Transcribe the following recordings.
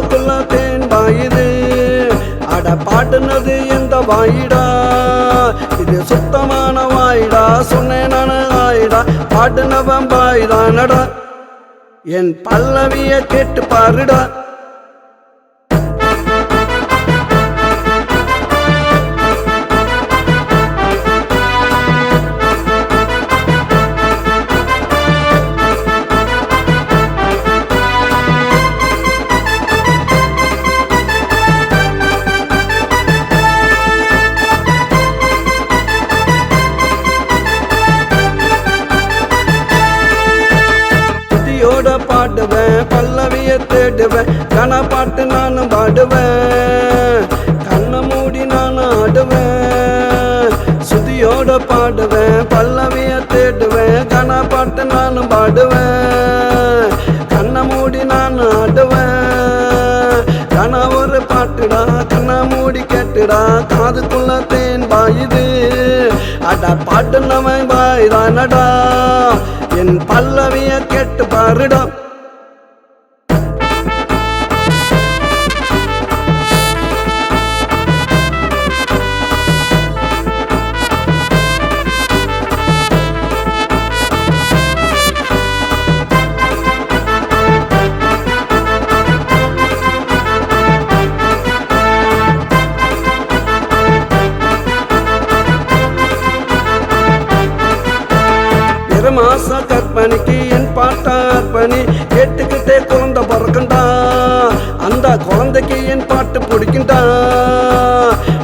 காதுக்குள்ள தேன் பாயுது. அட பாட்டுனது எந்த வாயிடா, இது சுத்தமான வாயிடா. சொன்னேன் நானு ஆயிடா, பாட்டுனவன் பாய்தானடா. என் பல்லவிய கேட்டு பாருடா. பாடுவேன் பல்லவிய தேடுவேன், கன பாட்டு நானும் பாடுவேன். கண்ணை மூடி நானும் ஆடுவேன். சுதியோட பாடுவேன் பல்லவிய தேடுவேன், கன பாட்டு நானும் பாடுவேன். கண்ணை மூடி நானும் ஆடுவேன். கன ஒரு பாட்டுடா, கண்ணை மூடி கேட்டுடா. காதுக்குள்ள தேன் பாயுது. அட பாட்டுனவன் பாய்தானடா. என் பல்லவிய கேட்டு பாருடா. மாச கற்பனைக்கு என் பாட்டா அர்ப்பணி, கேட்டுக்கிட்டே குழந்தை பிறக்கண்டா. அந்த குழந்தைக்கு என் பாட்டு பிடிக்குண்டா.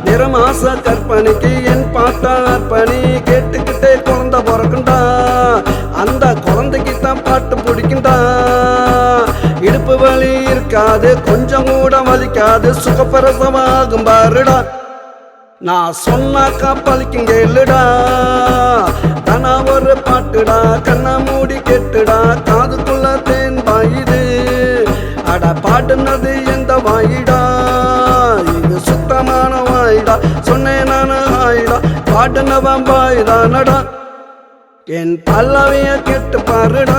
நிறமாச கற்பனைக்கு என் பாட்டா அர்ப்பணி, கேட்டுக்கிட்டே குழந்தை பிறக்கண்டா. அந்த குழந்தைக்கு தான் பாட்டு பிடிக்குண்டா. இடுப்பு வலி இருக்காது, கொஞ்சம் கூட வலிக்காது, சுகப்பிரசமாகும் பாருடா. நான் சொன்னாக்கா பழிக்குங்க இல்லடா. தானா ஒரு பாட்டுடா, கண்ணை மூடி கேட்டுடா. காதுக்குள்ள தேன் பாயுது. அட பாட்டுனது எந்த வாயிடா, இது சுத்தமான வாயிடா. சொன்னேன் நானு ஆயிடா, பாட்டுனவன் பாய்தானடா. என் பல்லவிய கேட்டு பாருடா.